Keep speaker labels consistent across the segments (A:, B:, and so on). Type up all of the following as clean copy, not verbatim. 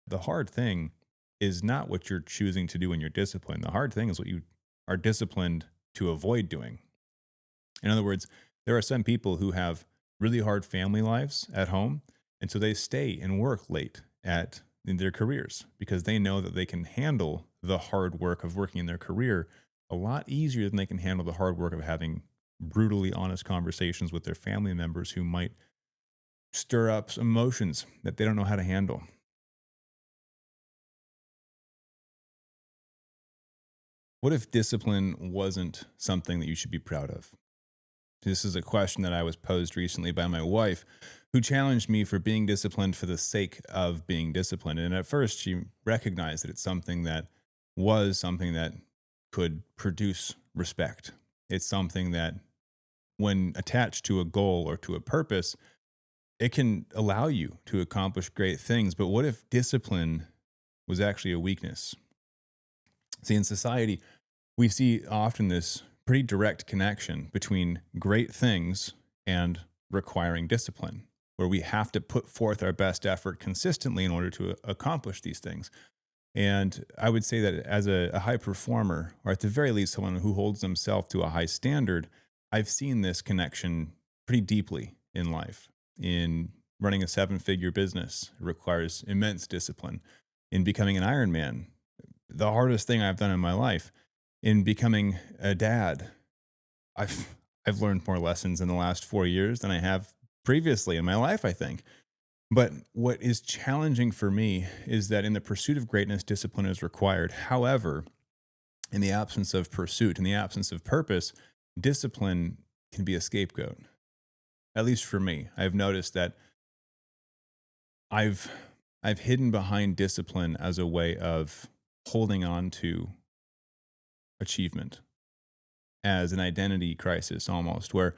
A: The hard thing is not what you're choosing to do when you're disciplined. The hard thing is what you are disciplined to avoid doing. In other words, there are some people who have really hard family lives at home, and so they stay and work late at in their careers because they know that they can handle the hard work of working in their career a lot easier than they can handle the hard work of having brutally honest conversations with their family members who might stir up some emotions that they don't know how to handle. What if discipline wasn't something that you should be proud of? This is a question that I was posed recently by my wife, who challenged me for being disciplined for the sake of being disciplined. And at first, she recognized that it's something that could produce respect. It's something that, when attached to a goal or to a purpose, it can allow you to accomplish great things. But what if discipline was actually a weakness? See, in society, we see often this pretty direct connection between great things and requiring discipline, where we have to put forth our best effort consistently in order to accomplish these things. And I would say that as a high performer, or at the very least, someone who holds themselves to a high standard, I've seen this connection pretty deeply in life. In running a seven-figure business, it requires immense discipline. In becoming an Ironman, the hardest thing I've done in my life. In becoming a dad, I've I've learned more lessons in the last 4 years than I have previously in my life, I think. But what is challenging for me is that in the pursuit of greatness, discipline is required. However, in the absence of pursuit, in the absence of purpose, discipline can be a scapegoat. At least for me, I've noticed that I've I've hidden behind discipline as a way of holding on to achievement, as an identity crisis almost, where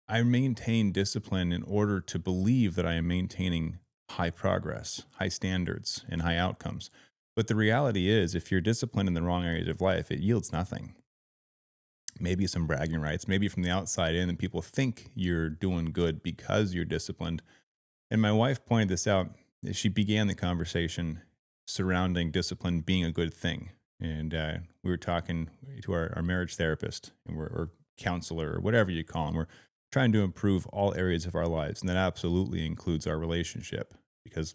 A: I maintain discipline in order to believe that I am maintaining high progress, high standards, and high outcomes. But the reality is, if you're disciplined in the wrong areas of life, it yields nothing. Maybe some bragging rights, maybe from the outside in, and people think you're doing good because you're disciplined. And my wife pointed this out. She began the conversation surrounding discipline being a good thing. And we were talking to our marriage therapist or counselor or whatever you call them. We're trying to improve all areas of our lives. And that absolutely includes our relationship because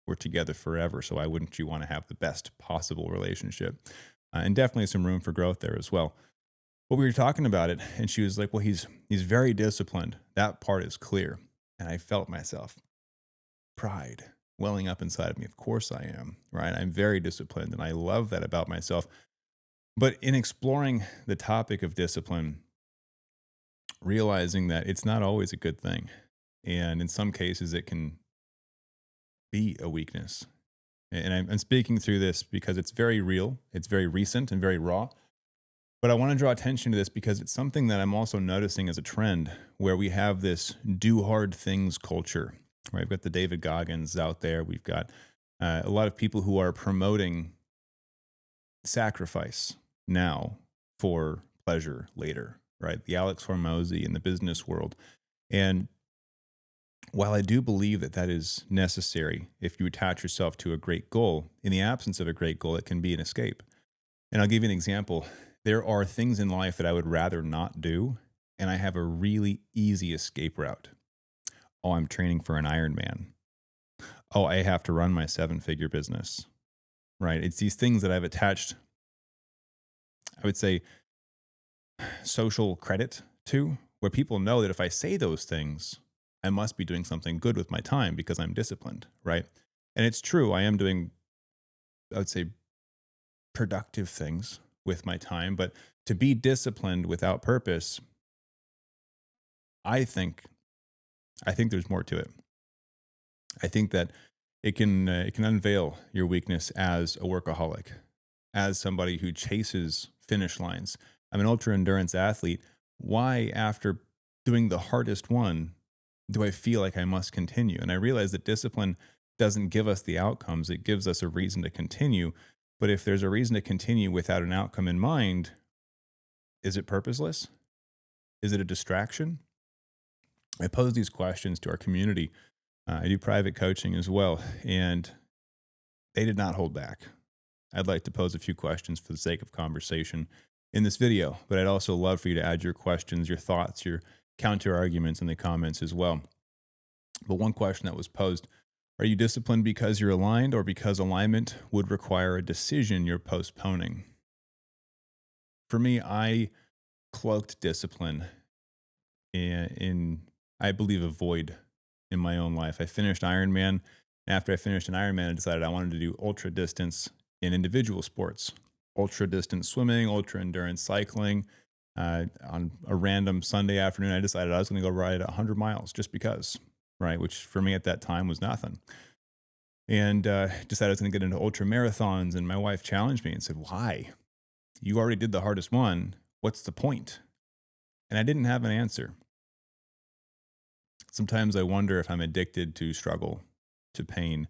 A: we're together forever. So why wouldn't you want to have the best possible relationship? And definitely some room for growth there as well. But we were talking about it, and she was like, "Well, he's very disciplined. That part is clear." And I felt myself pride welling up inside of me. Of course I am, right? I'm very disciplined, and I love that about myself. But in exploring the topic of discipline, realizing that it's not always a good thing, and in some cases it can be a weakness. And I'm speaking through this because it's very real, it's very recent, and very raw. But I want to draw attention to this because it's something that I'm also noticing as a trend where we have this do hard things culture. Right? We've got the David Goggins out there. We've got a lot of people who are promoting sacrifice now for pleasure later, right? The Alex Hormozy in the business world. And while I do believe that that is necessary if you attach yourself to a great goal, in the absence of a great goal, it can be an escape. And I'll give you an example. There are things in life that I would rather not do, and I have a really easy escape route. Oh, I'm training for an Ironman. Oh, I have to run my seven-figure business, right? It's these things that I've attached, I would say, social credit to, where people know that if I say those things, I must be doing something good with my time because I'm disciplined, right? And it's true, I am doing, I would say, productive things with my time, but to be disciplined without purpose, I think I think there's more to it. I think that it can unveil your weakness as a workaholic, as somebody who chases finish lines. I'm an ultra endurance athlete. Why, after doing the hardest one, do I feel like I must continue? And I realize that discipline doesn't give us the outcomes, it gives us a reason to continue. But if there's a reason to continue without an outcome in mind, is it purposeless? Is it a distraction? I pose these questions to our community I do private coaching as well, and they did not hold back. I'd like to pose a few questions for the sake of conversation in this video, but I'd also love for you to add your questions, your thoughts, your counter arguments in the comments as well. But one question that was posed: are you disciplined because you're aligned or because alignment would require a decision you're postponing? For me, I cloaked discipline in I believe, a void in my own life. I finished Ironman. After I finished an Ironman, I decided I wanted to do ultra distance in individual sports, ultra distance swimming, ultra endurance cycling. On a random Sunday afternoon, I decided I was going to go ride 100 miles just because, right? Which for me at that time was nothing. And decided I was going to get into ultra marathons. And my wife challenged me and said, "Why? You already did the hardest one. What's the point?" And I didn't have an answer. Sometimes I wonder if I'm addicted to struggle, to pain,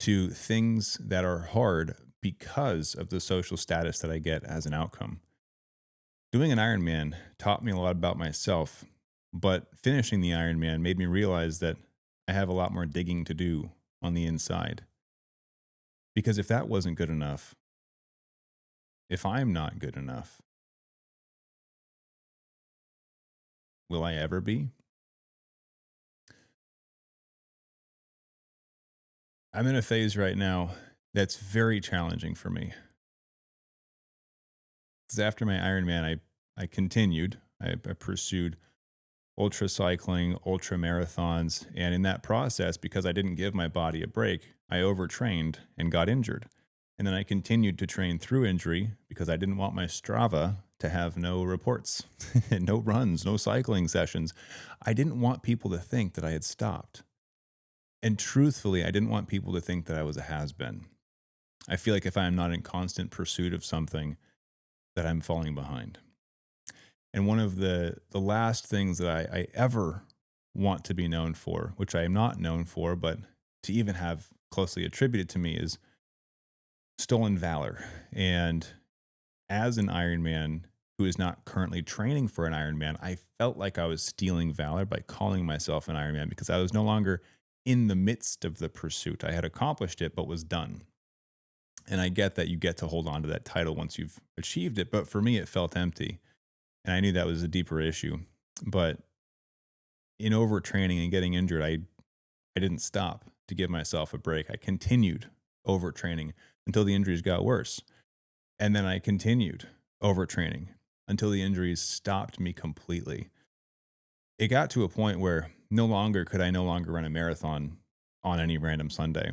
A: to things that are hard because of the social status that I get as an outcome. Doing an Ironman taught me a lot about myself, but finishing the Ironman made me realize that I have a lot more digging to do on the inside. Because if that wasn't good enough, if I'm not good enough, will I ever be? I'm in a phase right now that's very challenging for me. Because after my Ironman, I continued, I pursued ultra cycling, ultra marathons. And in that process, because I didn't give my body a break, I overtrained and got injured. And then I continued to train through injury because I didn't want my Strava to have no reports, no runs, no cycling sessions. I didn't want people to think that I had stopped. And truthfully, I didn't want people to think that I was a has been. I feel like if I am not in constant pursuit of something, that I'm falling behind. And one of the last things that I ever want to be known for, which I am not known for, but to even have closely attributed to me, is stolen valor. And as an Ironman who is not currently training for an Ironman, I felt like I was stealing valor by calling myself an Ironman because I was no longer in the midst of the pursuit. I had accomplished it, but was done. And I get that you get to hold on to that title once you've achieved it. But for me, it felt empty. And I knew that was a deeper issue. But in overtraining and getting injured, I didn't stop to give myself a break. I continued overtraining until the injuries got worse. And then I continued overtraining until the injuries stopped me completely. It got to a point where could I no longer run a marathon on any random Sunday.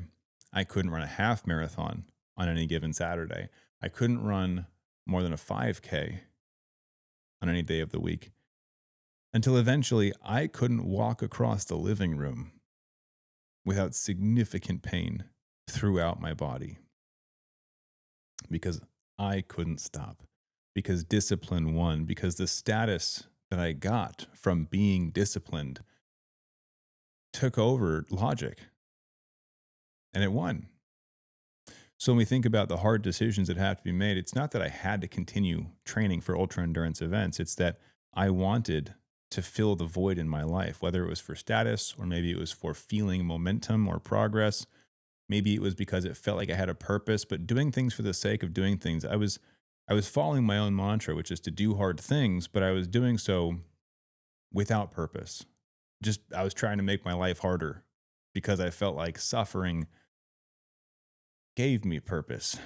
A: I couldn't run a half marathon on any given Saturday. I couldn't run more than a 5K on any day of the week until eventually I couldn't walk across the living room without significant pain throughout my body because I couldn't stop, because discipline won, because the status that I got from being disciplined took over logic and it won. So when we think about the hard decisions that have to be made, it's not that I had to continue training for ultra endurance events. It's that I wanted to fill the void in my life, whether it was for status or maybe it was for feeling momentum or progress. Maybe it was because it felt like I had a purpose, but doing things for the sake of doing things. I was following my own mantra, which is to do hard things, but I was doing so without purpose. Just I was trying to make my life harder because I felt like suffering gave me purpose.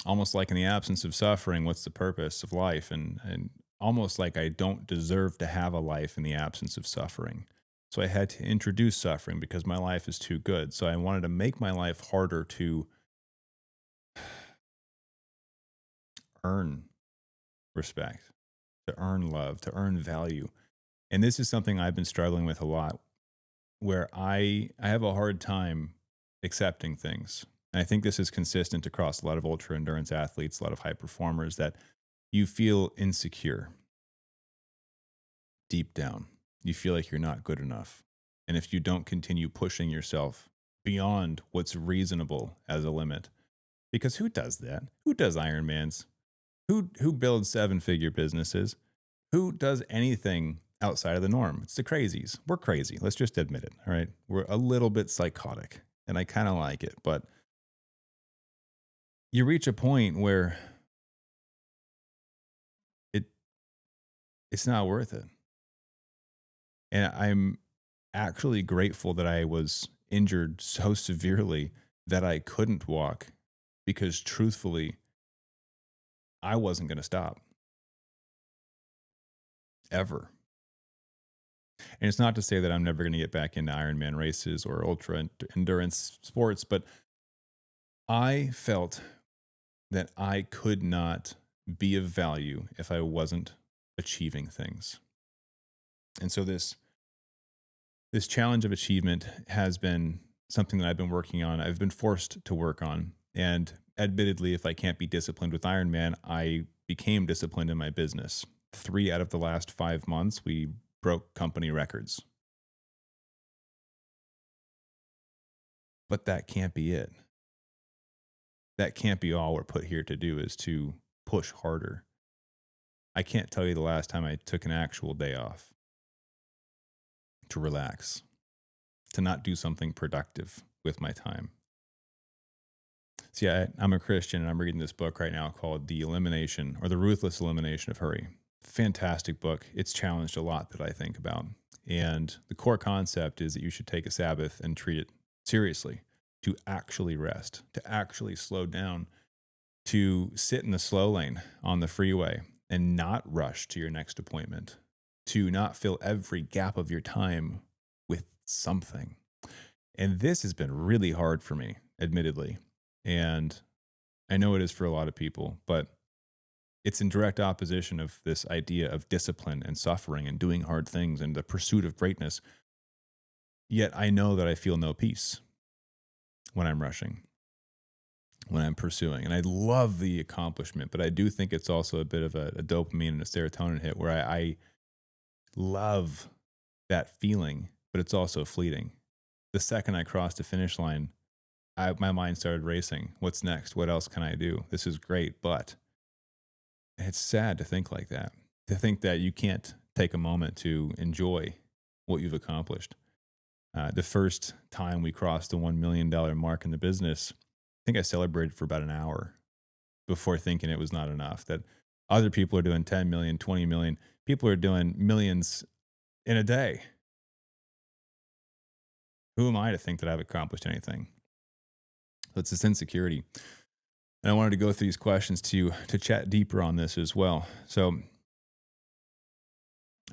A: Almost like in the absence of suffering, what's the purpose of life? And almost like I don't deserve to have a life in the absence of suffering. So I had to introduce suffering because my life is too good. So I wanted to make my life harder to earn respect, to earn love, to earn value. And this is something I've been struggling with a lot, where I have a hard time accepting things. And I think this is consistent across a lot of ultra endurance athletes, a lot of high performers, that you feel insecure deep down. You feel like you're not good enough. And if you don't continue pushing yourself beyond what's reasonable as a limit, because who does that? Who does Ironmans? Who builds 7-figure businesses? Who does anything outside of the norm. It's the crazies. We're crazy. Let's just admit it. All right. We're a little bit psychotic and I kind of like it, but you reach a point where it it's not worth it. And I'm actually grateful that I was injured so severely that I couldn't walk because truthfully, I wasn't going to stop ever. And it's not to say that I'm never going to get back into Ironman races or endurance sports, but I felt that I could not be of value if I wasn't achieving things. And so this challenge of achievement has been something that I've been working on. I've been forced to work on. And admittedly, if I can't be disciplined with Ironman, I became disciplined in my business. 3 out of the last 5 months, we broke company records. But that can't be it. That can't be all we're put here to do is to push harder. I can't tell you the last time I took an actual day off to relax, to not do something productive with my time. See, I'm a Christian and I'm reading this book right now called The Elimination or The Ruthless Elimination of Hurry. Fantastic book. It's challenged a lot that I think about. And the core concept is that you should take a Sabbath and treat it seriously, to actually rest, to actually slow down, to sit in the slow lane on the freeway and not rush to your next appointment, to not fill every gap of your time with something. And this has been really hard for me, admittedly. And I know it is for a lot of people, but it's in direct opposition of this idea of discipline and suffering and doing hard things and the pursuit of greatness. Yet I know that I feel no peace when I'm rushing, when I'm pursuing. And I love the accomplishment, but I do think it's also a bit of a dopamine and a serotonin hit where I love that feeling, but it's also fleeting. The second I crossed the finish line, my mind started racing. What's next? What else can I do? This is great, but it's sad to think like that, to think that you can't take a moment to enjoy what you've accomplished. The first time we crossed the $1 million mark in the business, I think I celebrated for about an hour before thinking it was not enough, that other people are doing 10 million, 20 million. People are doing millions in a day. Who am I to think that I've accomplished anything? So it's this insecurity. And I wanted to go through these questions to chat deeper on this as well. So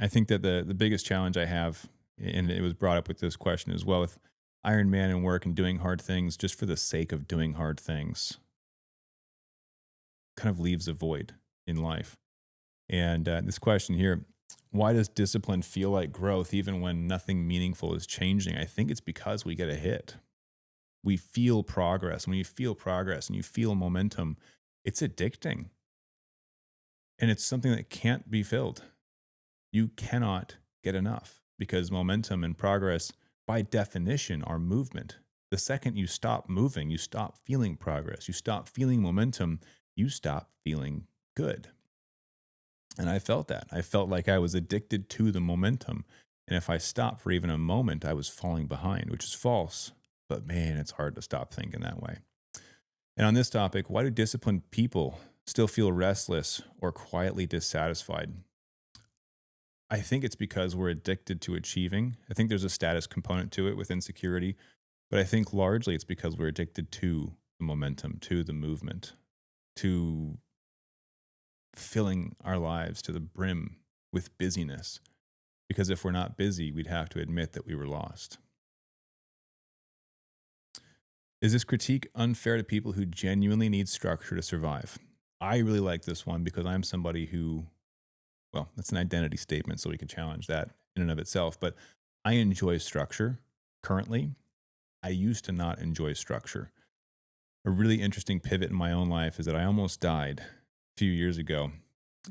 A: I think that the biggest challenge I have, and it was brought up with this question as well, with Iron Man and work and doing hard things just for the sake of doing hard things, kind of leaves a void in life. And this question here, why does discipline feel like growth even when nothing meaningful is changing? I think it's because we get a hit. We feel progress. When you feel progress and you feel momentum, it's addicting. And it's something that can't be filled. You cannot get enough because momentum and progress, by definition, are movement. The second you stop moving, you stop feeling progress, you stop feeling momentum, you stop feeling good. And I felt that. I felt like I was addicted to the momentum. And if I stopped for even a moment, I was falling behind, which is false. But man, it's hard to stop thinking that way. And on this topic, why do disciplined people still feel restless or quietly dissatisfied? I think it's because we're addicted to achieving. I think there's a status component to it with insecurity, but I think largely it's because we're addicted to the momentum, to the movement, to filling our lives to the brim with busyness. Because if we're not busy, we'd have to admit that we were lost. Is this critique unfair to people who genuinely need structure to survive? I really like this one because I'm somebody who, well, that's an identity statement, so we can challenge that in and of itself. But I enjoy structure currently. I used to not enjoy structure. A really interesting pivot in my own life is that I almost died a few years ago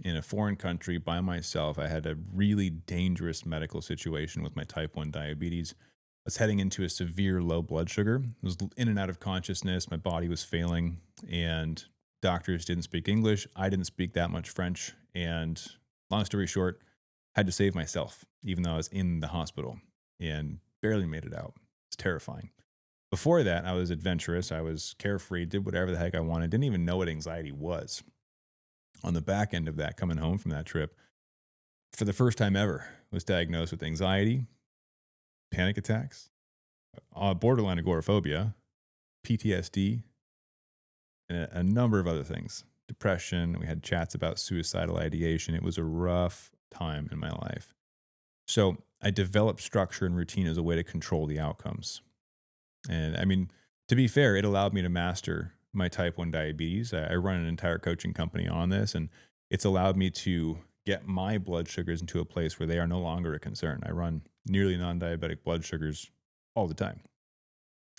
A: in a foreign country by myself. I had a really dangerous medical situation with my type 1 diabetes. I was heading into a severe low blood sugar. I was in and out of consciousness. My body was failing, and doctors didn't speak English. I didn't speak that much French. And long story short, Had to save myself, even though I was in the hospital and barely made it out. It's terrifying. Before that, I was adventurous. I was carefree, did whatever the heck I wanted, didn't even know what anxiety was. On the back end of that, coming home from that trip, for the first time ever, was diagnosed with anxiety, panic attacks, borderline agoraphobia, PTSD, and a number of other things. Depression. We had chats about suicidal ideation. It was a rough time in my life. So I developed structure and routine as a way to control the outcomes. And I mean, to be fair, it allowed me to master my type 1 diabetes. I run an entire coaching company on this, and it's allowed me to get my blood sugars into a place where they are no longer a concern. I run nearly non diabetic blood sugars all the time.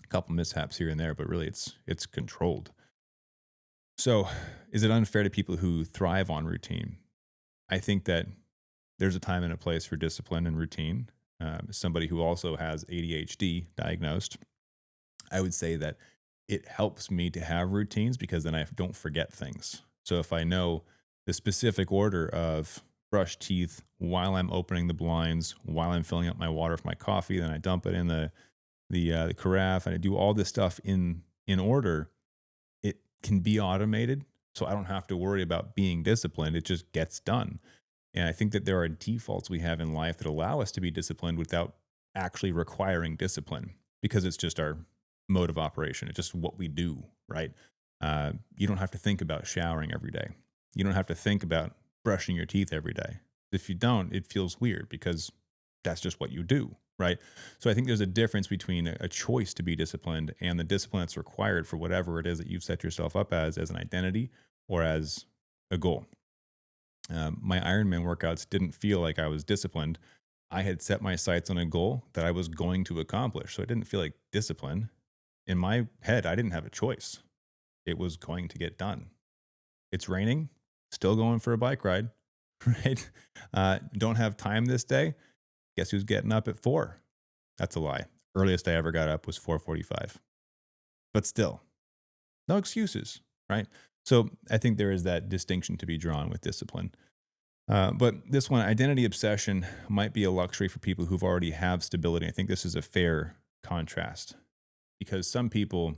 A: A couple mishaps here and there, but really it's controlled. So, is it unfair to people who thrive on routine? I think that there's a time and a place for discipline and routine. As somebody who also has ADHD diagnosed, I would say that it helps me to have routines because then I don't forget things. So if I know the specific order of brush teeth while I'm opening the blinds, while I'm filling up my water for my coffee, then I dump it in the carafe, and I do all this stuff in order, it can be automated. So I don't have to worry about being disciplined. It just gets done. And I think that there are defaults we have in life that allow us to be disciplined without actually requiring discipline because it's just our mode of operation. It's just what we do, right? You don't have to think about showering every day. You don't have to think about brushing your teeth every day. If you don't, it feels weird because that's just what you do, right? So I think there's a difference between a choice to be disciplined and the discipline that's required for whatever it is that you've set yourself up as an identity or as a goal. My Ironman workouts didn't feel like I was disciplined. I had set my sights on a goal that I was going to accomplish. So it didn't feel like discipline. In my head, I didn't have a choice. It was going to get done. It's raining, still going for a bike ride, right? Don't have time this day. Guess who's getting up at 4? That's a lie. Earliest I ever got up was 4:45. But still, no excuses, right? So I think there is that distinction to be drawn with discipline. But this one, identity obsession, might be a luxury for people who've already have stability. I think this is a fair contrast because some people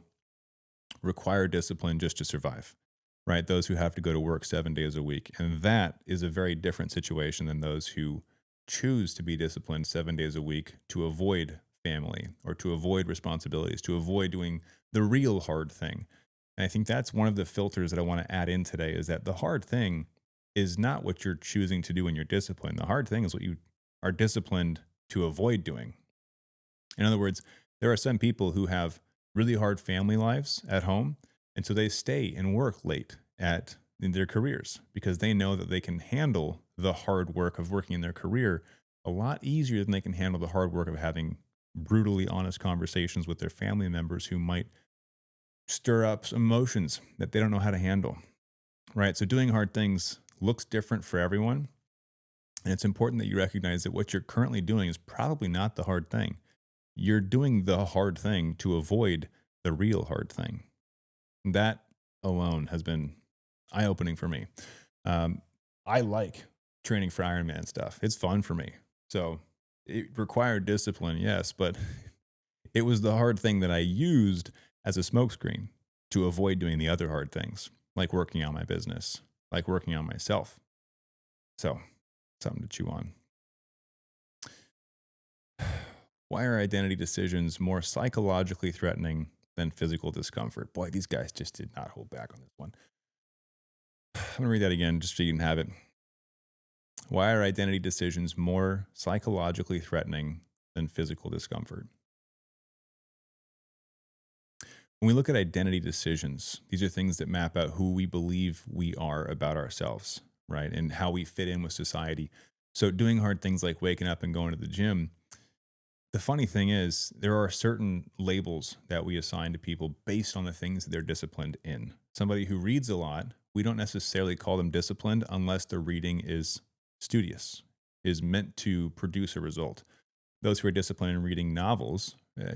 A: require discipline just to survive, right? Those who have to go to work 7 days a week. And that is a very different situation than those who choose to be disciplined 7 days a week to avoid family or to avoid responsibilities, to avoid doing the real hard thing. And I think that's one of the filters that I want to add in today is that the hard thing is not what you're choosing to do when you're disciplined. The hard thing is what you are disciplined to avoid doing. In other words, there are some people who have really hard family lives at home, and so they stay and work late in their careers because they know that they can handle the hard work of working in their career a lot easier than they can handle the hard work of having brutally honest conversations with their family members who might stir up some emotions that they don't know how to handle. Right? So doing hard things looks different for everyone, and it's important that you recognize that what you're currently doing is probably not the hard thing. You're doing the hard thing to avoid the real hard thing. That alone has been eye-opening for me. I like training for Ironman stuff. It's fun for me. So it required discipline, yes, but it was the hard thing that I used as a smokescreen to avoid doing the other hard things, like working on my business, like working on myself. So something to chew on. Why are identity decisions more psychologically threatening than physical discomfort? Boy, these guys just did not hold back on this one. I'm going to read that again just so you can have it. Why are identity decisions more psychologically threatening than physical discomfort? When we look at identity decisions, these are things that map out who we believe we are about ourselves, right? And how we fit in with society. So doing hard things like waking up and going to the gym, the funny thing is, there are certain labels that we assign to people based on the things that they're disciplined in. Somebody who reads a lot, we don't necessarily call them disciplined unless the reading is studious, is meant to produce a result. Those who are disciplined in reading novels,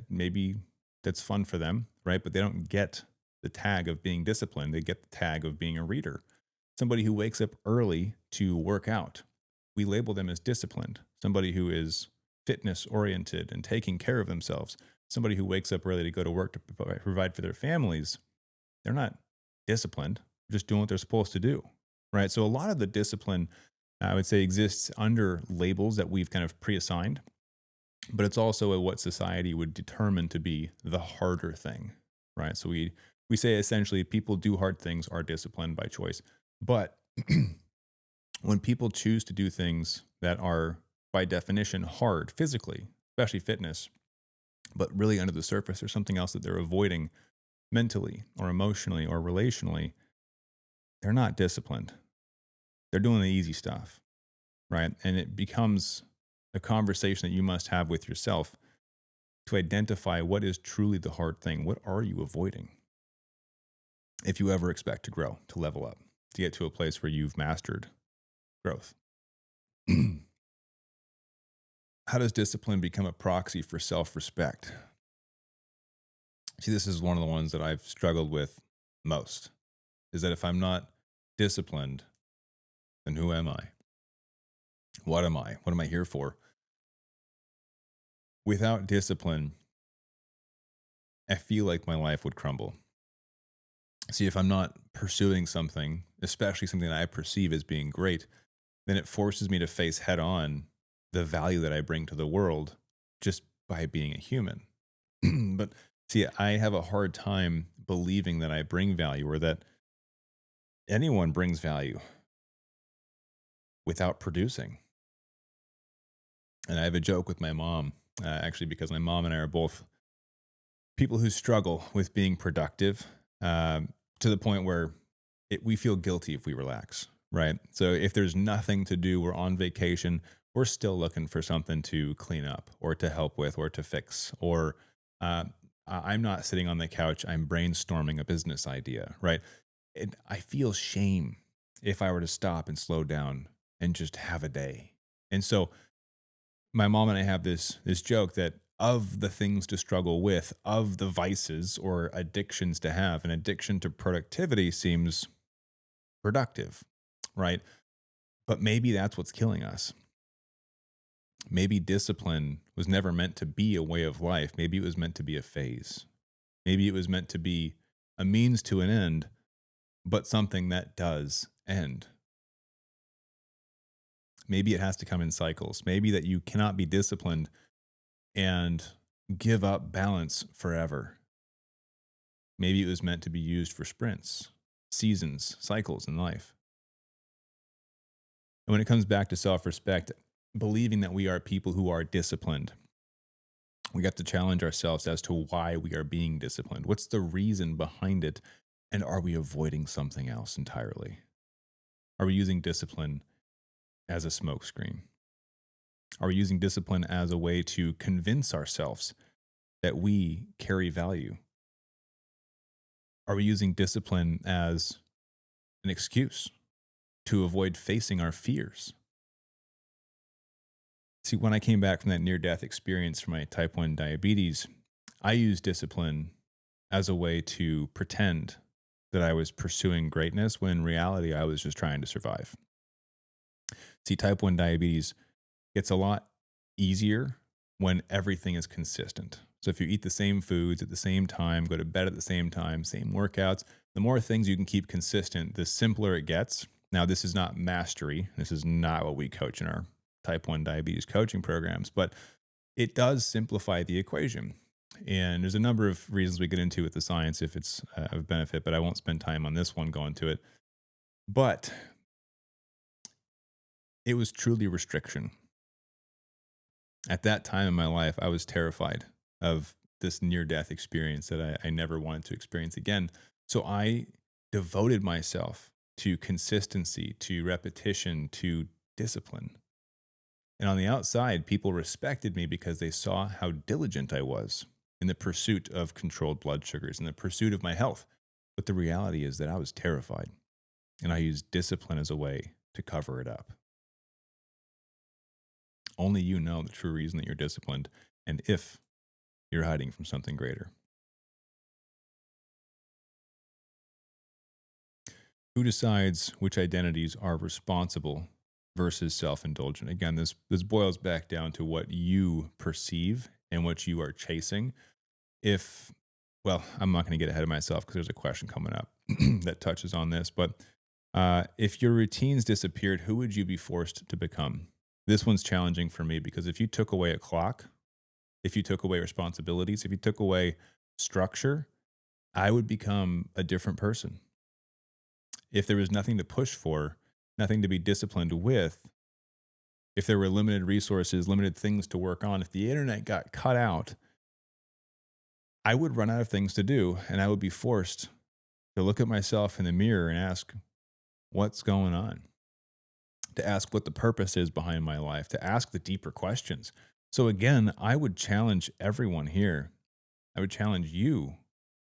A: maybe that's fun for them, right? But they don't get the tag of being disciplined. They get the tag of being a reader. Somebody who wakes up early to work out, we label them as disciplined, somebody who is fitness oriented and taking care of themselves, somebody who wakes up early to go to work to provide for their families. They're not disciplined, they're just doing what they're supposed to do. Right. So a lot of the discipline, I would say, exists under labels that we've kind of pre assigned, but it's also what society would determine to be the harder thing. Right. So we say essentially people do hard things are disciplined by choice. But when people choose to do things that are by definition hard physically, especially fitness, but really under the surface there's something else that they're avoiding mentally or emotionally or relationally, they're not disciplined. They're doing the easy stuff, right? And it becomes a conversation that you must have with yourself to identify what is truly the hard thing. What are you avoiding? If you ever expect to grow, to level up, to get to a place where you've mastered growth. How does discipline become a proxy for self respect? See, this is one of the ones that I've struggled with most, is that if I'm not disciplined, then who am I? What am I? What am I here for? Without discipline, I feel like my life would crumble. See, if I'm not pursuing something, especially something that I perceive as being great, then it forces me to face head on the value that I bring to the world just by being a human. But see, I have a hard time believing that I bring value or that anyone brings value without producing. And I have a joke with my mom, actually, because my mom and I are both people who struggle with being productive to the point where we feel guilty if we relax, right? So if there's nothing to do, we're on vacation, we're still looking for something to clean up or to help with or to fix. Or I'm not sitting on the couch, I'm brainstorming a business idea, right? And I feel shame if I were to stop and slow down and just have a day. And so my mom and I have this joke that of the things to struggle with, of the vices or addictions to have, an addiction to productivity seems productive, right? But maybe that's what's killing us. Maybe discipline was never meant to be a way of life. Maybe it was meant to be a phase. Maybe it was meant to be a means to an end, but something that does end. Maybe it has to come in cycles. Maybe that you cannot be disciplined and give up balance forever. Maybe it was meant to be used for sprints, seasons, cycles in life. And when it comes back to self respect, believing that we are people who are disciplined, we have to challenge ourselves as to why we are being disciplined. What's the reason behind it? And are we avoiding something else entirely? Are we using discipline as a smokescreen? Are we using discipline as a way to convince ourselves that we carry value? Are we using discipline as an excuse to avoid facing our fears? See, when I came back from that near death experience for my type 1 diabetes, I used discipline as a way to pretend that I was pursuing greatness when in reality I was just trying to survive. See, type 1 diabetes gets a lot easier when everything is consistent. So if you eat the same foods at the same time, go to bed at the same time, same workouts, the more things you can keep consistent, the simpler it gets. Now, this is not mastery. This is not what we coach in our type 1 diabetes coaching programs, but it does simplify the equation. And there's a number of reasons we get into with the science if it's of benefit, but I won't spend time on this one going to it. But it was truly restriction. At that time in my life, I was terrified of this near death experience that I never wanted to experience again. So I devoted myself to consistency, to repetition, to discipline. And on the outside, people respected me because they saw how diligent I was in the pursuit of controlled blood sugars, in the pursuit of my health. But the reality is that I was terrified, and I used discipline as a way to cover it up. Only you know the true reason that you're disciplined and if you're hiding from something greater. Who decides which identities are responsible versus self-indulgent. Again, this boils back down to what you perceive and what you are chasing. If Well, I'm not going to get ahead of myself because there's a question coming up that touches on this, but if your routines disappeared, who would you be forced to become? This one's challenging for me because if you took away a clock, if you took away responsibilities, if you took away structure, I would become a different person. If there was nothing to push for, nothing to be disciplined with, if there were limited resources, limited things to work on, if the internet got cut out, I would run out of things to do and I would be forced to look at myself in the mirror and ask, what's going on? To ask what the purpose is behind my life, to ask the deeper questions. So, again, I would challenge everyone here. I would challenge you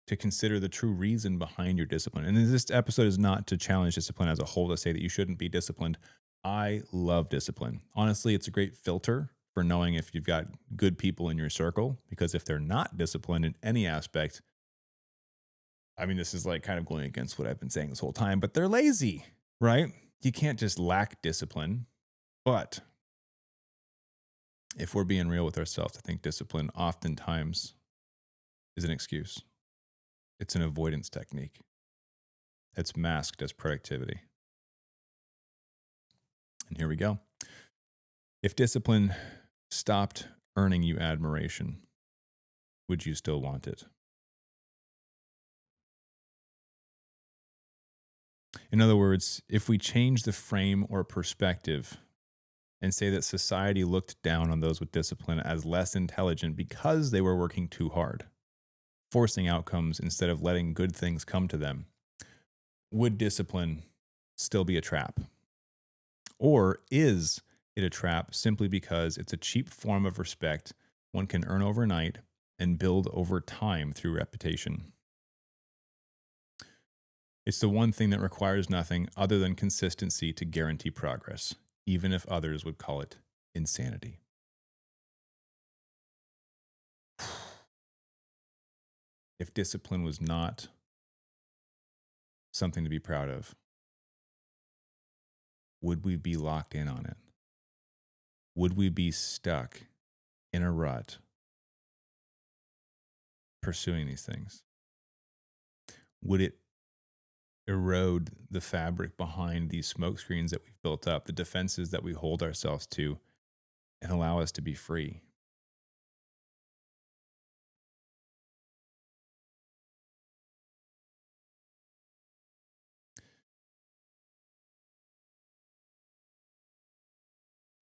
A: to consider the true reason behind your discipline. And this episode is not to challenge discipline as a whole, to say that you shouldn't be disciplined. I love discipline. Honestly, it's a great filter for knowing if you've got good people in your circle, because if they're not disciplined in any aspect, I mean, this is like kind of going against what I've been saying this whole time, but they're lazy, right? You can't just lack discipline. But if we're being real with ourselves, I think discipline oftentimes is an excuse. It's an avoidance technique. It's masked as productivity. And here we go. If discipline stopped earning you admiration, would you still want it? In other words, if we change the frame or perspective and say that society looked down on those with discipline as less intelligent because they were working too hard, forcing outcomes instead of letting good things come to them, would discipline still be a trap? Or is it a trap simply because it's a cheap form of respect one can earn overnight and build over time through repetition? It's the one thing that requires nothing other than consistency to guarantee progress, even if others would call it insanity. If discipline was not something to be proud of, would we be locked in on it? Would we be stuck in a rut pursuing these things? Would it erode the fabric behind these smoke screens that we've built up, the defenses that we hold ourselves to, and allow us to be free?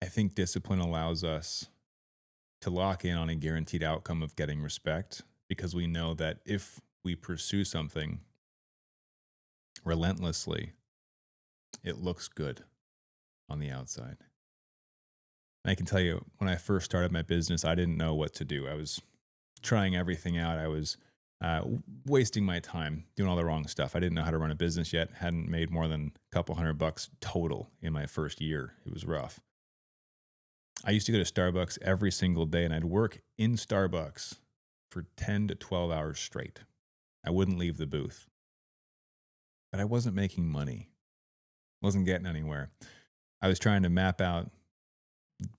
A: I think discipline allows us to lock in on a guaranteed outcome of getting respect, because we know that if we pursue something relentlessly, it looks good on the outside. And I can tell you, when I first started my business, I didn't know what to do. I was trying everything out. I was wasting my time doing all the wrong stuff. I didn't know how to run a business yet. Hadn't made more than a couple $100 total in my first year. It was rough. I used to go to Starbucks every single day, and I'd work in Starbucks for 10 to 12 hours straight. I wouldn't leave the booth. But I wasn't making money. Wasn't getting anywhere. I was trying to map out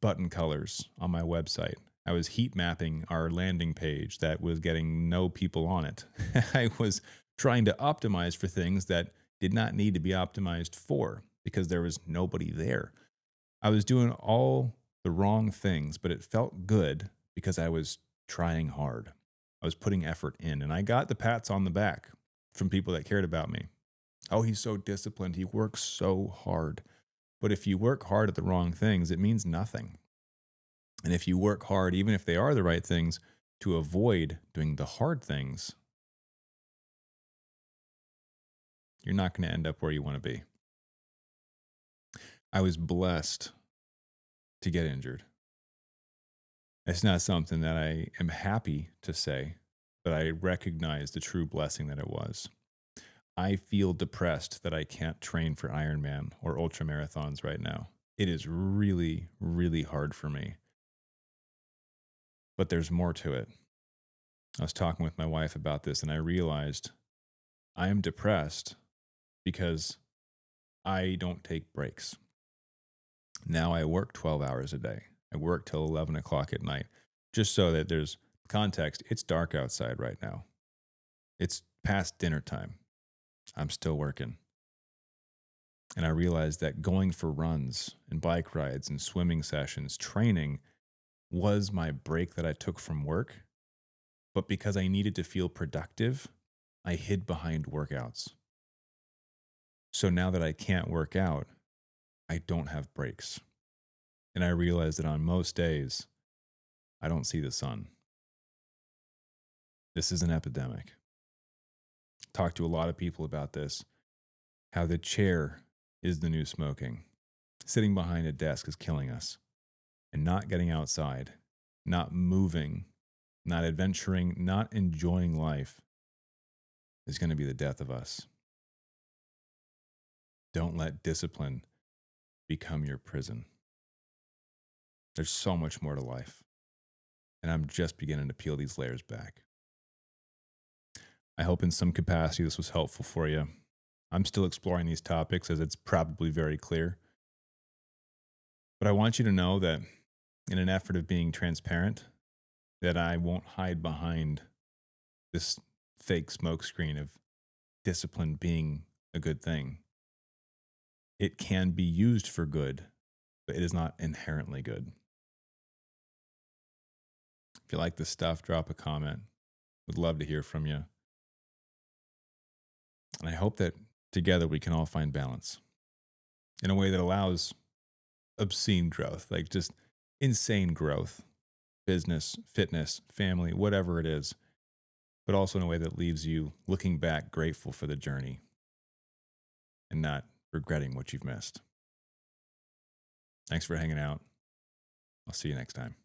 A: button colors on my website. I was heat mapping our landing page that was getting no people on it. I was trying to optimize for things that did not need to be optimized for because there was nobody there. I was doing all the wrong things, but it felt good because I was trying hard. I was putting effort in, and I got the pats on the back from people that cared about me. Oh, he's so disciplined. He works so hard. But if you work hard at the wrong things, it means nothing. And if you work hard, even if they are the right things, to avoid doing the hard things, you're not going to end up where you want to be. I was blessed to get injured. It's not something that I am happy to say, but I recognize the true blessing that it was. I feel depressed that I can't train for Ironman or ultra marathons right now. It is really, really hard for me. But there's more to it. I was talking with my wife about this, and I realized I am depressed because I don't take breaks. Now I work 12 hours a day. I work till 11 o'clock at night, just so that there's context. It's dark outside right now. It's past dinner time. I'm still working. And I realized that going for runs and bike rides and swimming sessions, training was my break that I took from work. But because I needed to feel productive, I hid behind workouts. So now that I can't work out, I don't have breaks. And I realize that on most days, I don't see the sun. This is an epidemic. Talk to a lot of people about this, how the chair is the new smoking. Sitting behind a desk is killing us. And not getting outside, not moving, not adventuring, not enjoying life is going to be the death of us. Don't let discipline become your prison. There's so much more to life. And I'm just beginning to peel these layers back. I hope in some capacity this was helpful for you. I'm still exploring these topics as it's probably very clear. But I want you to know that in an effort of being transparent, that I won't hide behind this fake smokescreen of discipline being a good thing. It can be used for good, but it is not inherently good. If you like this stuff, drop a comment. Would love to hear from you. And I hope that together we can all find balance in a way that allows obscene growth, like just insane growth, business, fitness, family, whatever it is, but also in a way that leaves you looking back grateful for the journey and not regretting what you've missed. Thanks for hanging out. I'll see you next time.